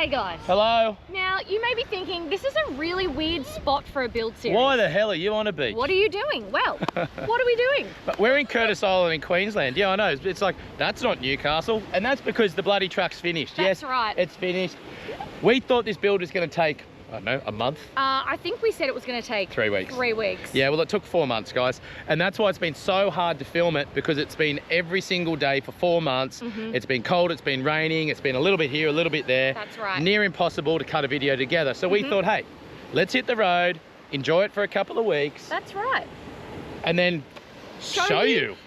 Hey guys. Hello. Now, you may be thinking, this is a really weird spot for a build series. Why the hell are you on a beach? What are you doing? Well, what are we doing? But we're in Curtis Island in Queensland. Yeah, I know. It's like, that's not Newcastle. And that's because the bloody truck's finished. That's yes, right. It's finished. We thought this build was going to take, I don't know, a month? I think we said it was going to take 3 weeks. 3 weeks. Yeah, well, it took 4 months, guys. And that's why it's been so hard to film it, because it's been every single day for 4 months. It's been cold, it's been raining, it's been a little bit here, a little bit there. That's right. Near impossible to cut a video together. So we thought, hey, let's hit the road, enjoy it for a couple of weeks. That's right. And then show you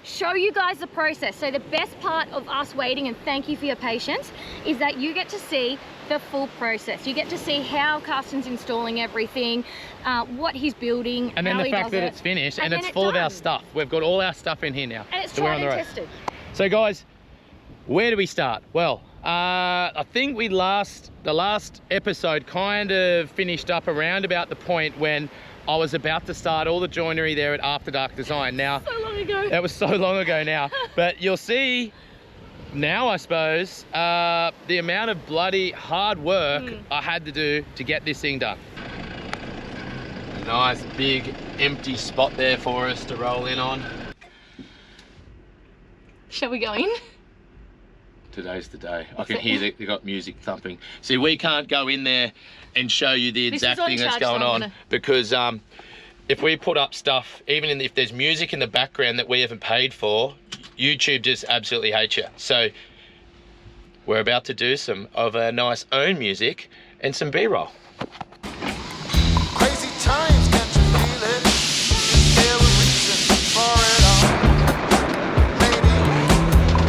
guys the process. So the best part of us waiting, and thank you for your patience, is that you get to see the full process. You get to see how Carsten's installing everything, what he's building, and then the fact that it's finished and it's full of our stuff. We've got all our stuff in here now. And it's so we're on the road. tested. So guys, where do we start? Well, I think the last episode kind of finished up around about the point when I was about to start all the joinery there at After Dark Design. Now, So long ago. that was so long ago now, but you'll see now, I suppose, the amount of bloody hard work I had to do to get this thing done. A nice big empty spot there for us to roll in on. Shall we go in? Today's the day. I can hear they got music thumping. See, we can't go in there and show you the exact thing that's going on because if we put up stuff, even if there's music in the background that we haven't paid for, YouTube just absolutely hates you. So we're about to do some of our nice own music and some B-roll. Crazy times, can't you feel it? Is there a reason for it all? Maybe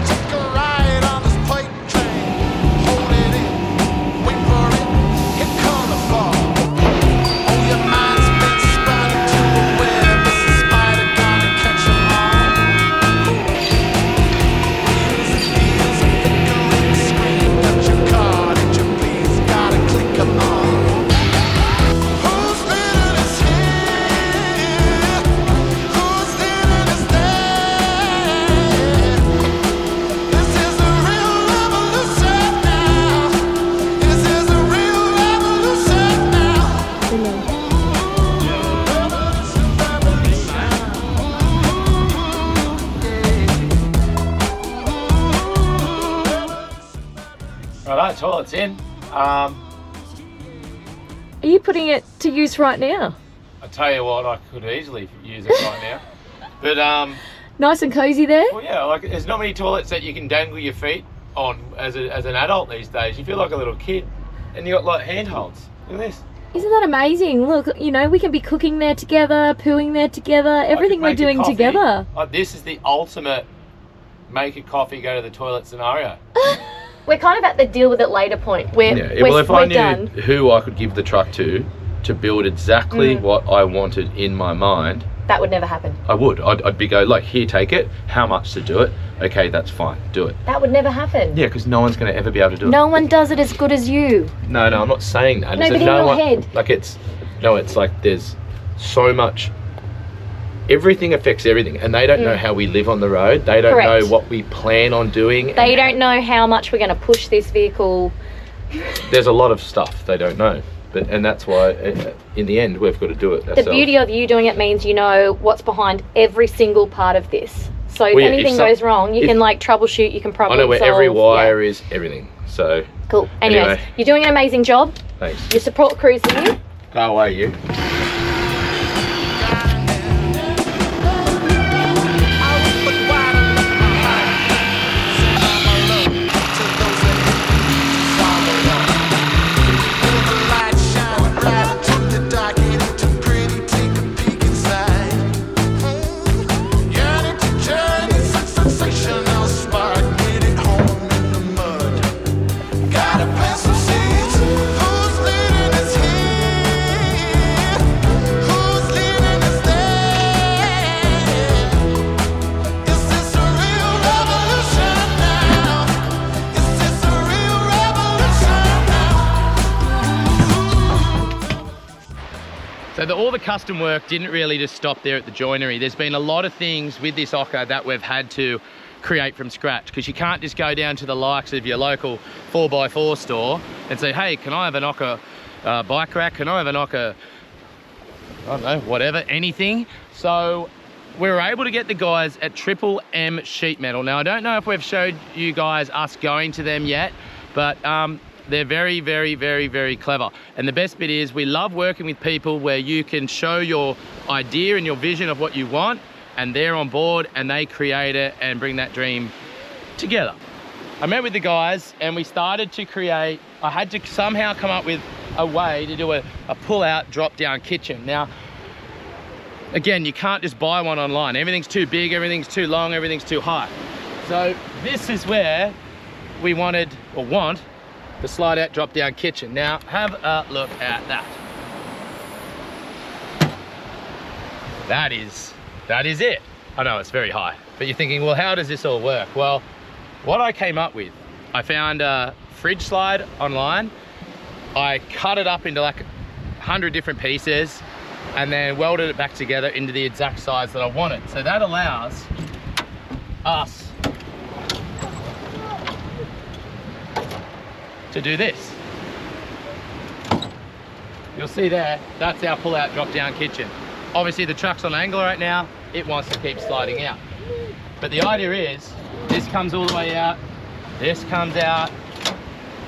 take a ride on this plate train. Hold it in, wait for it, here come the fall. Oh, your mind's been spun into a web. Is the spider gonna catch 'em all? Wheels flickering, screen, got your card and your please, gotta click 'em on. Who's living is here? Who's living is there? This is a real revolution now. This is a real revolution now. Right, toilet's in. Are you putting it to use right now? I tell you what, I could easily use it right now. But Nice and cozy there? well, yeah, like there's not many toilets that you can dangle your feet on as an adult these days. You feel like a little kid, and you got like handholds. Look at this. Isn't that amazing? Look, you know, we can be cooking there together, pooing there together, everything we're Make a doing coffee. together. Like, this is the ultimate make a coffee, go to the toilet scenario. We're kind of at the deal with it later point. Well, if I knew who I could give the truck to build exactly what I wanted in my mind, that would never happen. I would. I'd be go like, here, take it. How much to do it? Okay, that's fine. Do it. That would never happen. Yeah, because no one's going to ever be able to do it. No one does it as good as you. No, I'm not saying that. No, It's but that in your one, head. like it's like there's so much. Everything affects everything, and they don't know how we live on the road. They don't know what we plan on doing. They don't know how much we're going to push this vehicle. There's a lot of stuff they don't know, and that's why in the end we've got to do it ourselves. The beauty of you doing it means you know what's behind every single part of this. So if anything goes wrong, you can like troubleshoot, you can problem solve. I know where every wire is, everything. So cool. Anyways, you're doing an amazing job. Thanks. Your support crew's here. Go away, you. So all the custom work didn't really just stop there at the joinery. There's been a lot of things with this Oka that we've had to create from scratch, because you can't just go down to the likes of your local 4x4 store and say, hey, can I have an Oka bike rack? Can I have an Oka, I don't know, whatever, anything? So we were able to get the guys at Triple M Sheet Metal. Now, I don't know if we've showed you guys us going to them yet, but they're very, very, very, very clever. And the best bit is we love working with people where you can show your idea and your vision of what you want, and they're on board and they create it and bring that dream together. I met with the guys and we started to create, I had to somehow come up with a way to do a pull-out drop-down kitchen. Now, again, you can't just buy one online. Everything's too big, everything's too long, everything's too high. So this is where we want the slide-out drop-down kitchen. Now, have a look at that. That is it. I know it's very high, but you're thinking, well, how does this all work? Well, what I came up with, I found a fridge slide online. I cut it up into like 100 different pieces and then welded it back together into the exact size that I wanted. So that allows us to do this. You'll see there, that's our pull-out drop-down kitchen. Obviously the truck's on an angle right now, it wants to keep sliding out. But the idea is, this comes all the way out, this comes out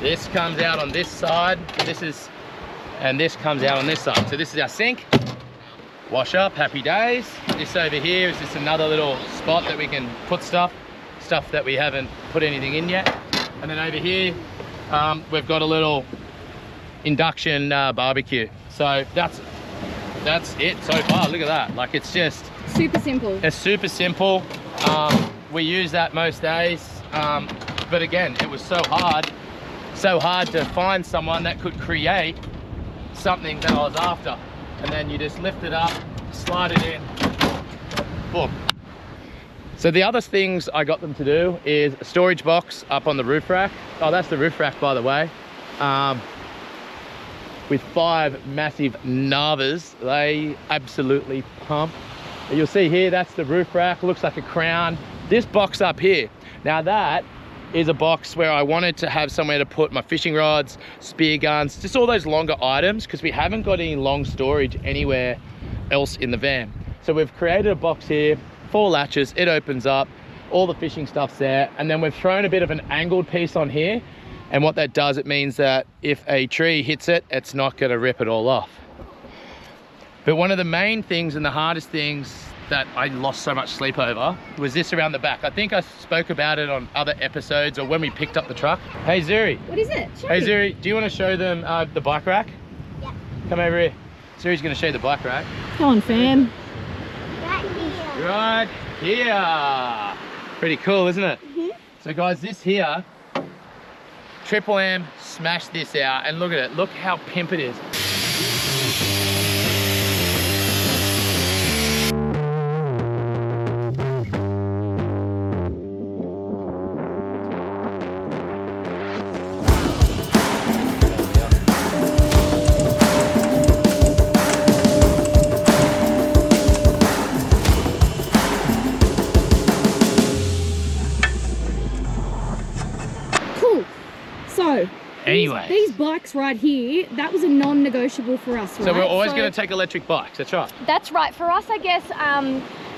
on this side, and this comes out on this side. So this is our sink, wash up, happy days. This over here is just another little spot that we can put stuff that we haven't put anything in yet. And then over here, we've got a little induction barbecue. So that's it so far. Look at that. Like, it's just super simple. It's super simple. We use that most days. But again, it was so hard to find someone that could create something that I was after. And then you just lift it up, slide it in, boom. So the other things I got them to do is a storage box up on the roof rack. Oh, that's the roof rack, by the way. With 5 massive Navas. They absolutely pump. You'll see here, that's the roof rack. Looks like a crown. This box up here, now that is a box where I wanted to have somewhere to put my fishing rods, spear guns, just all those longer items, because we haven't got any long storage anywhere else in the van. So we've created a box here, 4 latches, it opens up, all the fishing stuff's there, and then we've thrown a bit of an angled piece on here, and what that does, it means that if a tree hits it, it's not gonna rip it all off. But one of the main things and the hardest things that I lost so much sleep over was this around the back. I think I spoke about it on other episodes or when we picked up the truck. Hey Zuri. What is it? Hey Zuri, do you want to show them the bike rack? Yeah. Come over here. Zuri's going to show you the bike rack. Come on, fam. Right here. Pretty cool, isn't it? Mm-hmm. So guys, this here, Triple M smashed this out, and look at it. Look how pimp it is. Anyway, these bikes right here, that was a non-negotiable for us, right? So we're always going to take electric bikes, that's right. That's right. For us, I guess,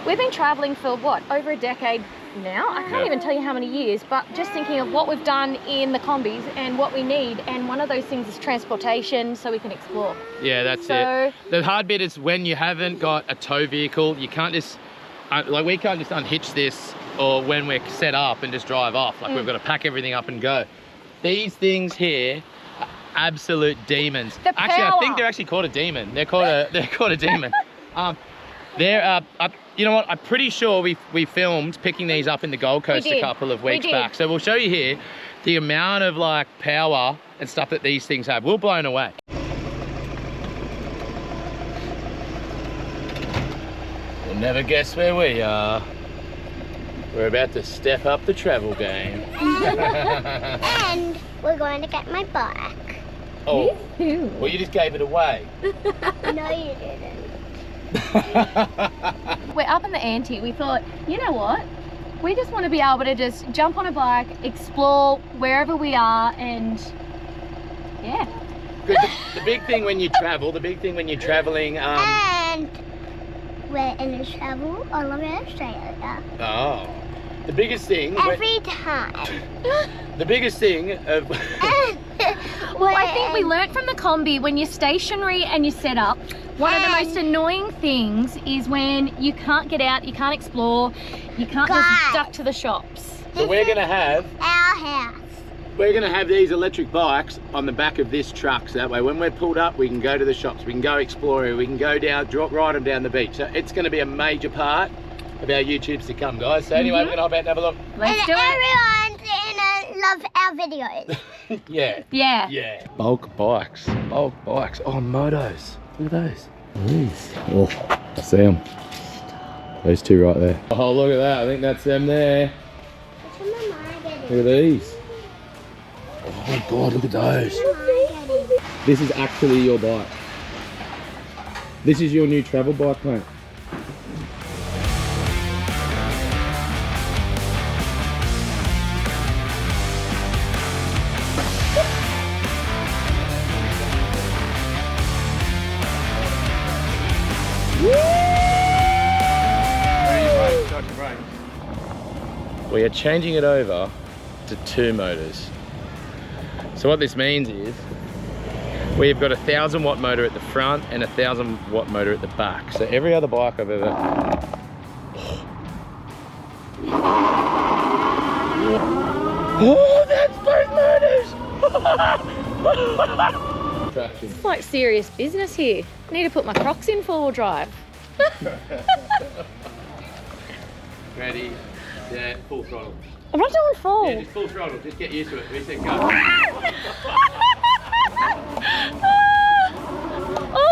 we've been traveling for what, over a decade now? I can't even tell you how many years, but just thinking of what we've done in the combis and what we need, and one of those things is transportation, so we can explore. Yeah, that's it. The hard bit is when you haven't got a tow vehicle, you can't just, like we can't just unhitch this, or when we're set up and just drive off. Like we've got to pack everything up and go. These things here are absolute demons. Actually, I think they're actually called a demon. They're called a demon. You know what? I'm pretty sure we filmed picking these up in the Gold Coast a couple of weeks back. So we'll show you here the amount of like power and stuff that these things have. We're blown away. You'll never guess where we are. We're about to step up the travel game. And we're going to get my bike. Oh, well, you just gave it away. No, you didn't. We're up in the ante. We thought, you know what? We just want to be able to just jump on a bike, explore wherever we are, and yeah. The big thing when you travel, traveling, And we're in a travel all over Australia. oh, the biggest thing. Every time. The biggest thing of. Well, I think we learnt from the combi, when you're stationary and you set up, one of the most annoying things is when you can't get out, you can't explore, you can't just duck to the shops. So we're gonna have our house. We're gonna have these electric bikes on the back of this truck, so that way when we're pulled up, we can go to the shops, we can go explore, we can go down, ride them down the beach. So it's gonna be a major part of our YouTubes to come, guys. So anyway, we're gonna hop out and have a look. Let's do it. Everyone's gonna love our videos. Yeah. Yeah. Yeah. Bulk bikes. Oh, motos. Look at those. These. Oh, I see them. Those two right there. Oh, look at that. I think that's them there. Look at these. Oh my God, look at those. This is actually your bike. This is your new travel bike, mate. We are changing it over to 2 motors. So what this means is we've got a 1000 watt motor at the front and a 1000 watt motor at the back. So every other bike I've ever... Oh, that's both motors! Traction. It's like serious business here. I need to put my Crocs in 4-wheel drive. Ready, set, full throttle. I'm not doing full. Yeah, just full throttle, just get used to it. We said go. Oh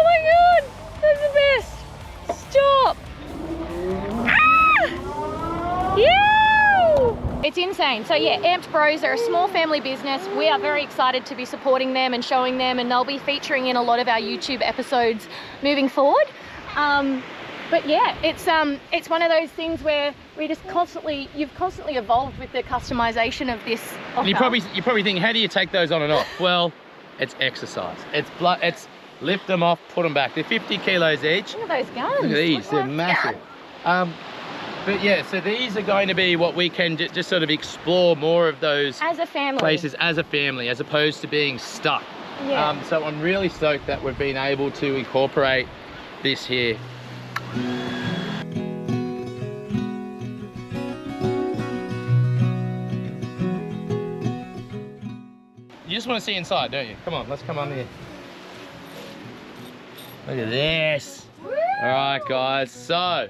my God, that's the best. Stop. Yeah. It's insane. So yeah, Amped Bros are a small family business. We are very excited to be supporting them and showing them, and they'll be featuring in a lot of our YouTube episodes moving forward. But yeah, it's one of those things where we just you've constantly evolved with the customization of this Oka. You probably think, how do you take those on and off? Well, it's exercise. It's lift them off, put them back. They're 50 kilos each. Look at those guns. Look at these, they're massive. But yeah, so these are going to be what we can just sort of explore more of those as a family places as a family, as opposed to being stuck. Yeah. So I'm really stoked that we've been able to incorporate this here. You just want to see inside, don't you? Come on, let's come on here. Look at this. All right, guys, so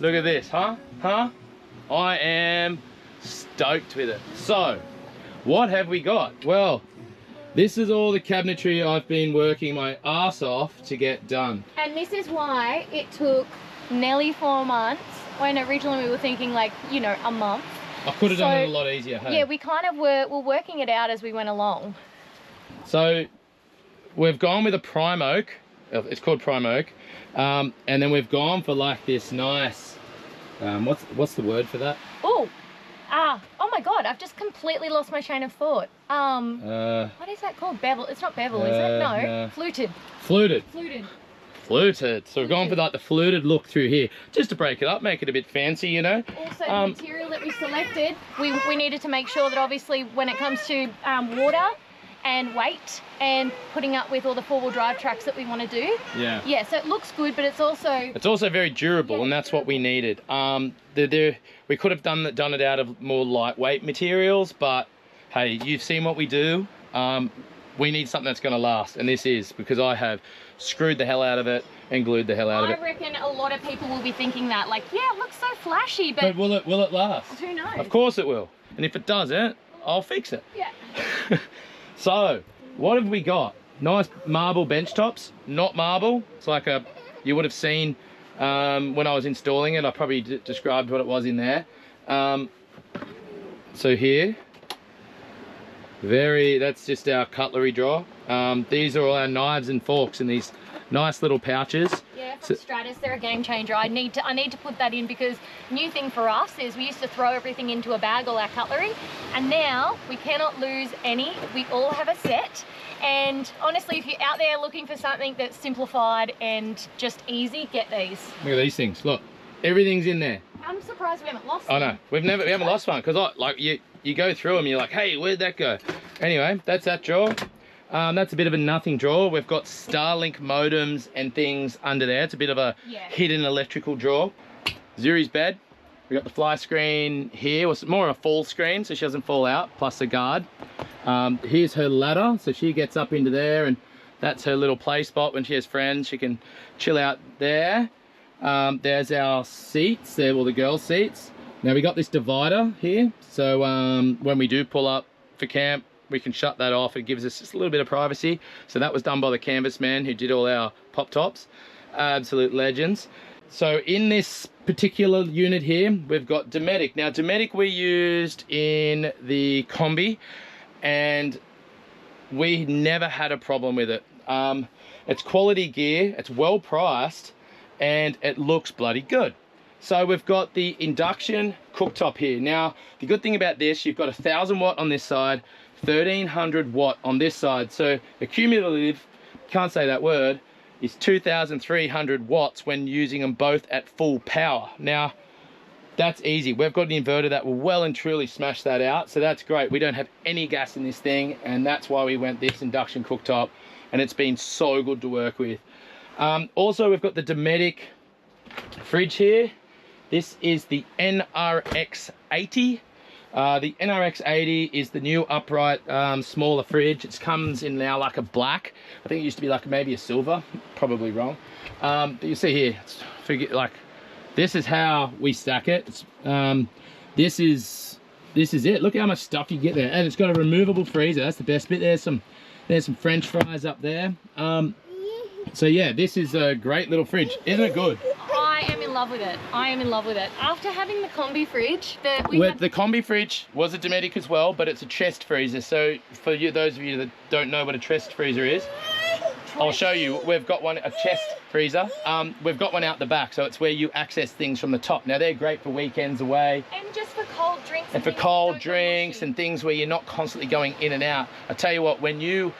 look at this, huh? I am stoked with it. So what have we got? Well, this is all the cabinetry I've been working my ass off to get done. And this is why it took nearly 4 months, when originally we were thinking like, you know, a month. I could have done it a lot easier, hey? Yeah, we kind of were working it out as we went along. So we've gone with a prime oak. It's called prime oak. And then we've gone for like this nice, what's the word for that? Oh my God, I've just completely lost my train of thought. What is that called? Bevel? It's not bevel, is it? No. Fluted. Fluted. So we've gone for like the fluted look through here, just to break it up, make it a bit fancy, you know. Also, the material that we selected, we needed to make sure that obviously when it comes to water and weight and putting up with all the 4-wheel drive tracks that we want to do. Yeah, so it looks good, but it's also very durable, and that's what we needed. We could have done it out of more lightweight materials, but hey, you've seen what we do. We need something that's going to last, and this is, because I have screwed the hell out of it and glued the hell out of it. I reckon a lot of people will be thinking that, like, yeah, it looks so flashy, but will it last? Who knows? Of course it will. And if it doesn't, I'll fix it. Yeah. So, what have we got? Nice marble bench tops, not marble. It's like you would have seen when I was installing it. I probably described what it was in there. So here, that's just our cutlery drawer. These are all our knives and forks in these nice little pouches. Yeah. They're from Stratus. They're a game changer. I need to put that in because new thing for us is we used to throw everything into a bag, all our cutlery, and now we cannot lose any. We all have a set. And honestly, if you're out there looking for something that's simplified and just easy, get these. Look at these things. Look, everything's in there. I'm surprised we haven't lost I them. know. We haven't lost one because like you go through them, and you're like, hey, where'd that go? Anyway, that's that drawer. That's a bit of a nothing drawer. We've got Starlink modems and things under there. It's a bit of a hidden electrical drawer. Zuri's bed. We got the fly screen here. It's more of a fall screen so she doesn't fall out, plus a guard. Here's her ladder, so she gets up into there, and that's her little play spot. When she has friends, she can chill out there. There's our seats, they're all the girls' seats. Now we got this divider here, so when we do pull up for camp, we can shut that off. It gives us just a little bit of privacy. So that was done by the canvas man who did all our pop tops. Absolute legends. So in this particular unit here, we've got Dometic. Now Dometic we used in the combi, and we never had a problem with it. It's quality gear, it's well priced, and it looks bloody good. So we've got the induction cooktop here. Now the good thing about this, you've got 1,000 watt on this side, 1,300 watt on this side. So the cumulative, can't say that word, is 2,300 watts when using them both at full power. Now that's easy. We've got an inverter that will well and truly smash that out, so that's great. We don't have any gas in this thing, and that's why we went this induction cooktop, and it's been so good to work with. Also, we've got the Dometic fridge here. This is the NRX 80. The NRX 80 is the new upright smaller fridge. It comes in now like a black. I think it used to be like maybe a silver, probably wrong. But you see here, this is how we stack it. This is it. Look how much stuff you get there, and it's got a removable freezer. That's the best bit. There's some French fries up there. So yeah, this is a great little fridge, isn't it good? I am in love with it. I am in love with it. After having the combi fridge, the combi fridge was a Dometic as well, but it's a chest freezer. So for you, those of you that don't know what a chest freezer is, I'll show you. We've got a chest freezer. We've got one out the back, so it's where you access things from the top. Now they're great for weekends away. And just for cold drinks. And for cold drinks and things where you're not constantly going in and out. I tell you what, when you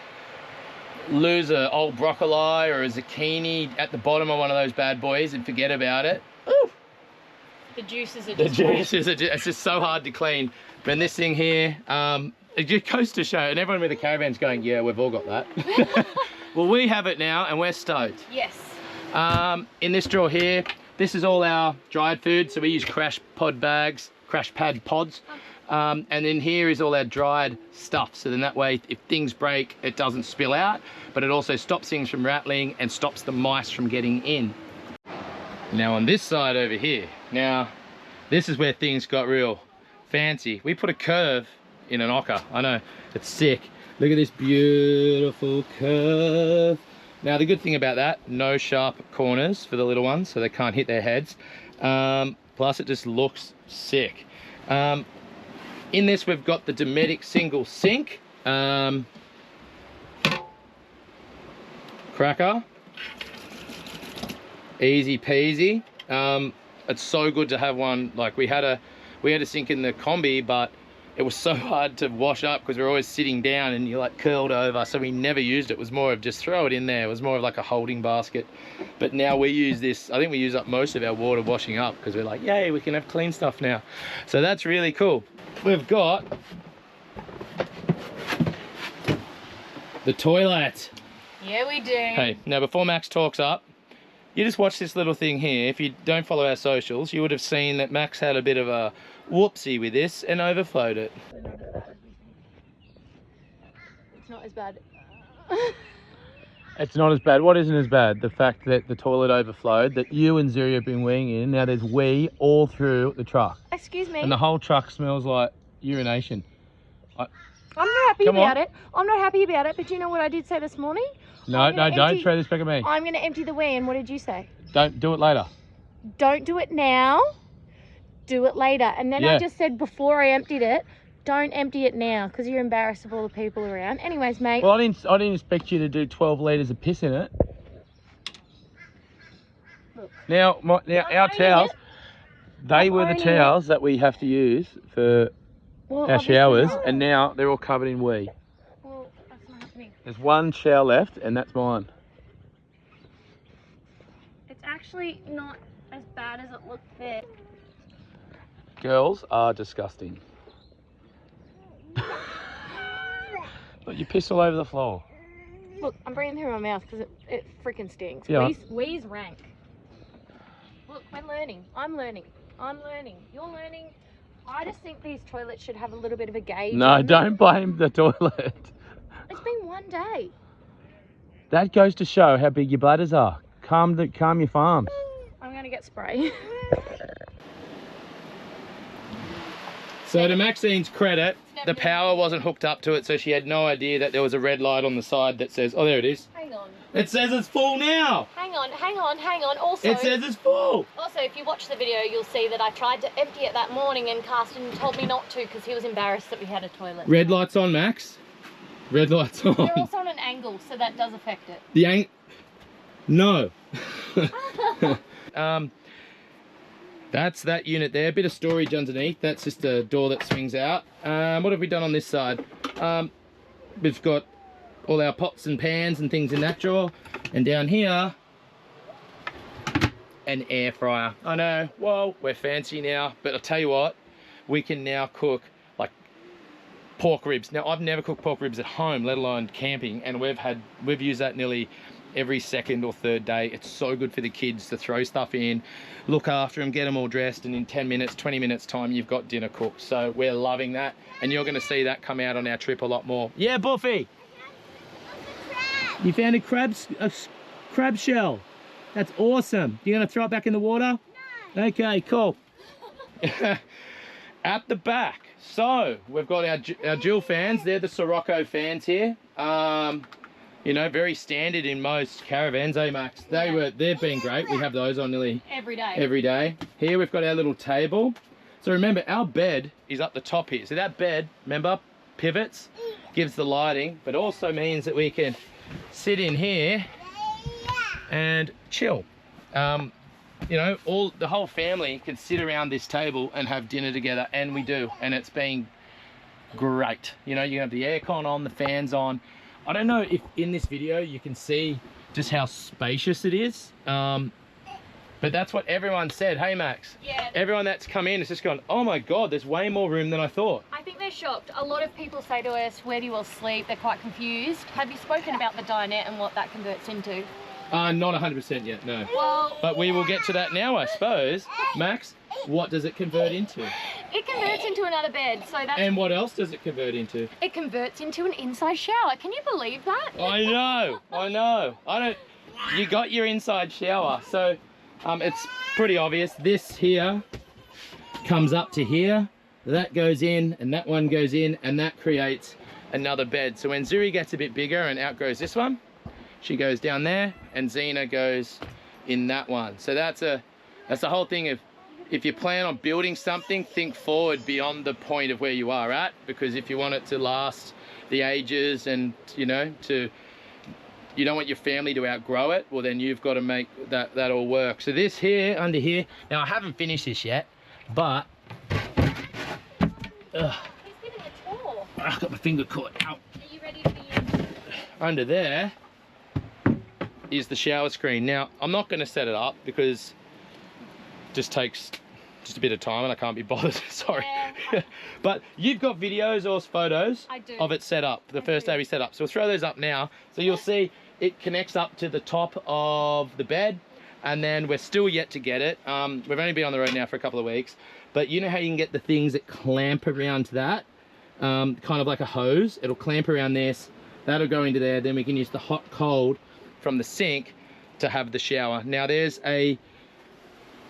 lose an old broccoli or a zucchini at the bottom of one of those bad boys and forget about it, ooh, the juices are it's just so hard to clean. But this thing here, it just goes to show, and everyone with the caravan's going, yeah, we've all got that. Well, we have it now, and we're stoked. Yes. In this drawer here, this is all our dried food. So we use crash pad pods. And then here is all our dried stuff. So then that way, if things break, it doesn't spill out, but it also stops things from rattling and stops the mice from getting in. Now on this side over here, now this is where things got real fancy. We put a curve in an Oka. I know, it's sick. Look at this beautiful curve. Now the good thing about that, no sharp corners for the little ones, so they can't hit their heads. Plus it just looks sick. In this we've got the Dometic single sink. Cracker. Easy peasy. It's so good to have one. Like we had a sink in the combi, but it was so hard to wash up because we're always sitting down and you're like curled over, so we never used it. It was more of just throw it in there. It was more of like a holding basket. But now we use this, I think we use up most of our water washing up because we're like, yay, we can have clean stuff now. So that's really cool. We've got the toilet. Yeah, we do. Hey, now before Max talks up, you just watch this little thing here. If you don't follow our socials, you would have seen that Max had a bit of a whoopsie with this and overflowed it. It's not as bad. It's not as bad. What isn't as bad? The fact that the toilet overflowed, that you and Zuri have been weeing in. Now there's wee all through the truck. Excuse me. And the whole truck smells like urination. I'm not happy about it. I'm not happy about it, but you know what I did say this morning? No, don't throw this back at me. I'm going to empty the wee, and what did you say? Don't do it later. Don't do it now. Do it later. And then I just said before I emptied it, don't empty it now because you're embarrassed of all the people around. Anyways, mate. Well, I didn't expect you to do 12 litres of piss in it. Now, our towels, they were the towels that we have to use for our showers, and now they're all covered in wee. Well, that's not happening. There's one shower left, and that's mine. It's actually not as bad as it looked there. Girls are disgusting. Look, you pissed all over the floor. Look, I'm breathing through my mouth because it freaking stinks. Yeah. Wee's rank. Look, we're learning. I'm learning. You're learning. I just think these toilets should have a little bit of a gauge. No, don't blame the toilet. It's been one day. That goes to show how big your bladders are. Calm your farms. I'm going to get spray. So to Maxine's credit, the power wasn't hooked up to it, so she had no idea that there was a red light on the side that says, oh, there it is. Hang on. It says it's full now. Hang on. Also, it says it's full. Also, if you watch the video, you'll see that I tried to empty it that morning and Carsten told me not to because he was embarrassed that we had a toilet. Red lights on, Max. Red lights on. They're also on an angle, so that does affect it. The No. That's that unit there. A bit of storage underneath. That's just a door that swings out. What have we done on this side? We've got all our pots and pans and things in that drawer. And down here, an air fryer. I know, whoa, we're fancy now. But I'll tell you what, we can now cook like pork ribs. Now, I've never cooked pork ribs at home, let alone camping. And we've used that nearly every second or third day. It's so good for the kids to throw stuff in, look after them, get them all dressed, and in 10 minutes, 20 minutes time, you've got dinner cooked. So we're loving that, and you're going to see that come out on our trip a lot more. Yeah, Buffy? You found a crab shell. That's awesome. You going to throw it back in the water? No. Okay, cool. At the back, so we've got our dual fans. They're the Sirocco fans here. You know, very standard in most caravans, eh, Max? They've been great. We have those on nearly every day. Here we've got our little table. So remember, our bed is up the top here. So that bed, remember, pivots, gives the lighting, but also means that we can sit in here and chill. You know, the whole family can sit around this table and have dinner together, and we do, and it's been great. You know, you have the aircon on, the fans on. I don't know if in this video you can see just how spacious it is, but that's what everyone said. Hey, Max. Yeah. Everyone that's come in has just gone, oh my God, there's way more room than I thought. I think they're shocked. A lot of people say to us, where do you all sleep? They're quite confused. Have you spoken about the dinette and what that converts into? Not 100% yet, no. Well, but we will get to that now, I suppose. Max, what does it convert into? It converts into another bed, so that's... And what else does it convert into? It converts into an inside shower. Can you believe that? I know. You got your inside shower, so it's pretty obvious. This here comes up to here, that goes in, and that one goes in, and that creates another bed. So when Zuri gets a bit bigger and outgrows this one, she goes down there, and Xena goes in that one. So that's the whole thing of, if you plan on building something, think forward beyond the point of where you are at, because if you want it to last the ages and, you know, you don't want your family to outgrow it, well then you've got to make that all work. So this here, under here, now I haven't finished this yet, but He's giving a tour. I've got my finger caught. Ow. Are you ready to be in? Under there is the shower screen. Now, I'm not going to set it up because it just takes just a bit of time and I can't be bothered. Sorry. Yeah. But you've got videos or photos of it set up the first day we set up. So we'll throw those up now. So you'll see it connects up to the top of the bed, and then we're still yet to get it. We've only been on the road now for a couple of weeks, but you know how you can get the things that clamp around that? Kind of like a hose. It'll clamp around this. That'll go into there. Then we can use the hot cold from the sink to have the shower. Now there's a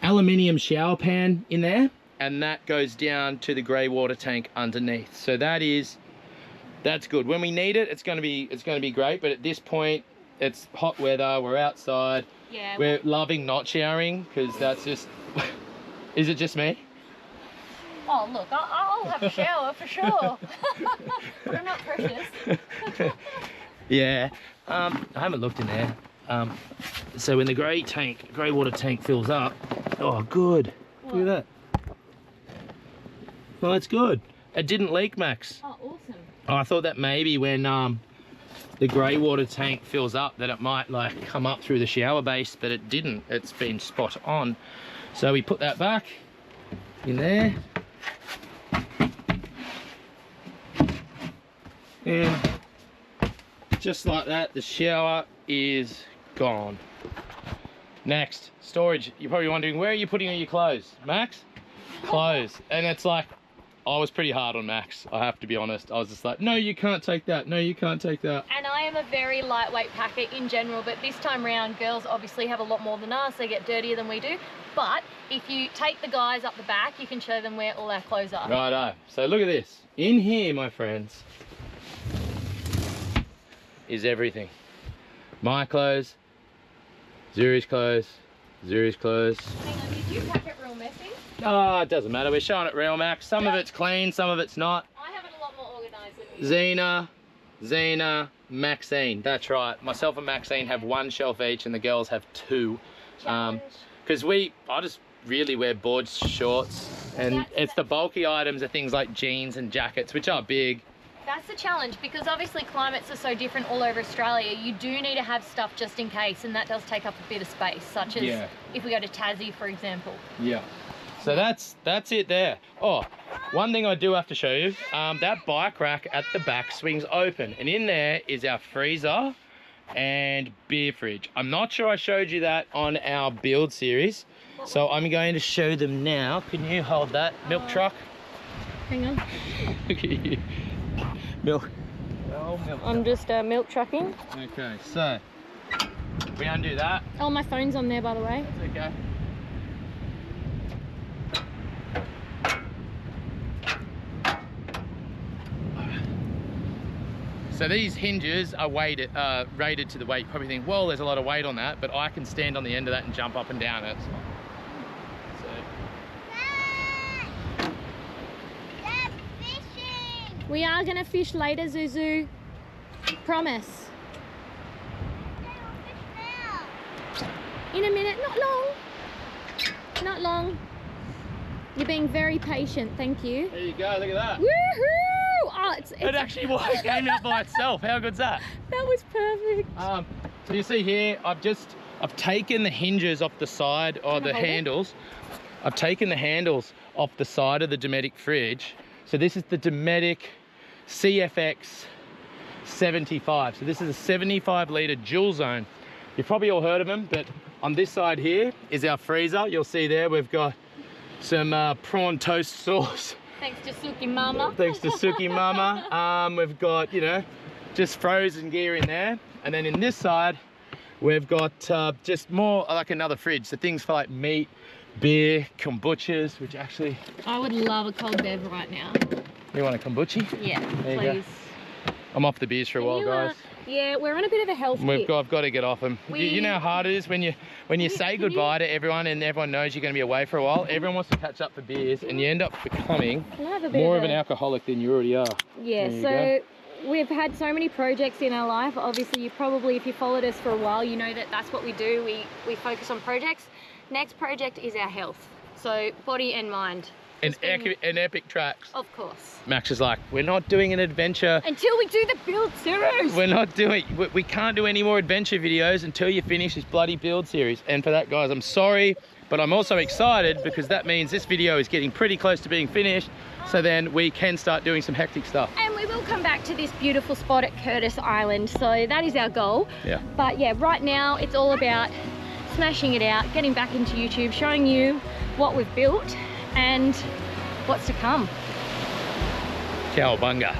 aluminium shower pan in there, and that goes down to the grey water tank underneath. So that's good. When we need it, it's going to be great. But at this point, it's hot weather. We're outside. Yeah. We're loving not showering because that's just. Is it just me? Oh look, I'll have a shower for sure. But I'm not precious. Yeah. I haven't looked in there. So when the grey water tank fills up, oh good. What? Look at that. Well, that's good. It didn't leak, Max. Oh, awesome. Oh, I thought that maybe when the grey water tank fills up that it might like come up through the shower base, but it didn't. It's been spot on. So we put that back in there. And just like that, the shower is gone. Next, storage. You're probably wondering, where are you putting all your clothes? Max? Clothes. And it's like, I was pretty hard on Max, I have to be honest. I was just like, no, you can't take that. No, you can't take that. And I am a very lightweight packer in general, but this time round, girls obviously have a lot more than us. They get dirtier than we do. But if you take the guys up the back, you can show them where all our clothes are. Righto. So look at this. In here, my friends, is everything. My clothes, Zuri's clothes, Zuri's clothes. Hang on, did you pack it real messy? Oh, it doesn't matter. We're showing it real, Max. Some of it's clean, some of it's not. I have it a lot more organised than you. Zena, Maxine. That's right. Myself and Maxine have one shelf each, and the girls have two. Because I just really wear board shorts, and it's the bulky items are things like jeans and jackets, which are big. That's the challenge, because obviously climates are so different all over Australia. You do need to have stuff just in case, and that does take up a bit of space, such as if we go to Tassie, for example. Yeah. So that's it there. Oh, one thing I do have to show you, that bike rack at the back swings open, and in there is our freezer and beer fridge. I'm not sure I showed you that on our build series, so I'm going to show them now. Can you hold that milk truck? Hang on. Look at you. Milk. Oh, milk. I'm just milk trucking. Okay, so we undo that. Oh, my phone's on there, by the way. That's okay. So these hinges are rated to the weight. You probably think, well, there's a lot of weight on that, but I can stand on the end of that and jump up and down it. Dad, fishing! We are going to fish later, Zuzu. Promise. Dad, we'll fish now. In a minute, not long. Not long. You're being very patient, thank you. There you go, look at that. Woohoo! Oh, It actually came out by itself. How good's that? That was perfect. So you see here, I've taken the hinges off the side, or the handles. I've taken the handles off the side of the Dometic fridge. So this is the Dometic CFX 75. So this is a 75 litre dual zone. You've probably all heard of them, but on this side here is our freezer. You'll see there we've got some prawn toast sauce. Thanks to Suki Mama. Thanks to Suki Mama. We've got, you know, just frozen gear in there. And then in this side, we've got just more like another fridge. So things for like meat, beer, kombuchas, which actually... I would love a cold bev right now. You want a kombucha? Yeah, There you please. go. I'm off the beers for a while, guys. Yeah, we're on a bit of a health kick. I've got to get off them. You know how hard it is when you say goodbye to everyone and everyone knows you're going to be away for a while. Everyone wants to catch up for beers, and you end up becoming more of an alcoholic than you already are. Yeah, so we've had so many projects in our life. Obviously, you probably, if you followed us for a while, you know that that's what we do. We focus on projects. Next project is our health. So body and mind. And epic tracks. Of course. Max is like, we're not doing an adventure. Until we do the build series. We're not doing, we can't do any more adventure videos until you finish this bloody build series. And for that, guys, I'm sorry, but I'm also excited because that means this video is getting pretty close to being finished. So then we can start doing some hectic stuff. And we will come back to this beautiful spot at Curtis Island. So that is our goal. Yeah. But yeah, right now it's all about smashing it out, getting back into YouTube, showing you what we've built and what's to come. Cowabunga.